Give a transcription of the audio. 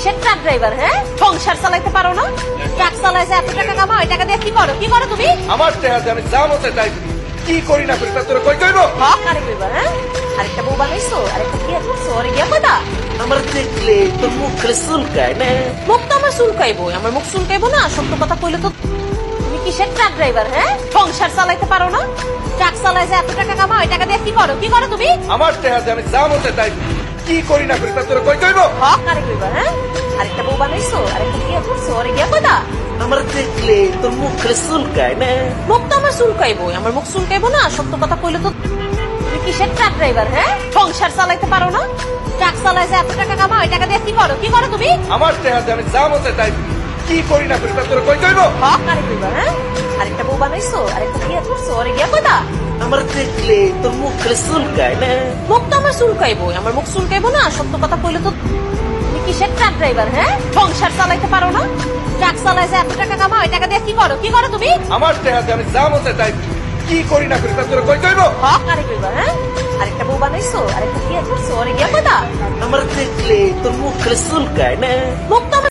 কিসের truck driver? হ্যাঁ, সংসার চালাইতে পারো না? ট্রাক চালায় যে এত টাকা কামাও, এই টাকা দিয়ে কি করো? কি করো তুমি? আমার টেহা দিয়ে আমি যা মতে তাই করি। কি করি না করি তা তোরা কই কইব? হক আরে কইবা? হ্যাঁ, আরেকটা বউ বানাইছো, আরেকটা বিয়ে করছো, ওরে গিয়া কইবা? আমার দেখলে তোর মুখ খালি চুলকায় না। মুখ তো আমার চুলকাইবো, আমার মুখ চুলকাইবো না? সত্য কথা কইলে তো। তুমি কিসের ট্রাক ড্রাইভার? হ্যাঁ, সংসার চালাইতে পারো না? ট্রাক চালায় যে এত টাকা কামাও, এই টাকা দিয়ে কি করো? কি করো তুমি? আমার টেহা দিয়ে আমি যা মতে তাই করি। কি করি না করি তা তোরা কই কইব? হক আরে কইবা? হ্যাঁ, আরেকটা বউ বানাইছো, আরেকটা বিয়ে করছো, ওরে গিয়া কইবা? আমার দেখলে তোর মুখ খালি চুলকায় না। মুখ তো আমার চুলকাইবো, আমার মুখ চুলকাইবো না? সত্য কথা কইলে তো। তুমি কিসের ট্রাক ড্রাইভার? হ্যাঁ, সংসার চালাইতে পারো না? ট্রাক চালায় যে এত টাকা কামাও, এই টাকা দিয়ে কি করো? কি করো তুমি? আমার টেহা দিয়ে আমি যা মতে তাই করি। কি করি না করি তা তোরা কই কইব? হক আরে কইবা? হ্যাঁ, আরেকটা বউ বানাইছো, আরেকটা বিয়ে করছো, ওরে গিয়া কইবা? আমার দেখলে তোর মুখ খালি চুলকায় না। মুখ তো আমার চুলকাইবো, আমার মুখ চুলকাইবো না? সত্য কথা কইলে তো। তুমি কিসের ট্রাক ড্রাইভার? হ্যাঁ, সংসার চালাইতে পারো না? ট্রাক চালায় যে এত টাকা কামাও, এই টাকা দিয়ে কি করো? কি করো তুমি? আমার টেহা দিয়ে আমি যা মতে তাই করি। কি করি না করি তা তোরা কই কইব? হক আরে কইবা? হ্যাঁ, আরেকটা বউ বানাইছো, আরেকটা বিয়ে করছো, ওরে গিয়া কইবা? আমার দেখলে তোর মুখ খালি চুলকায় না। মুখ তো আমার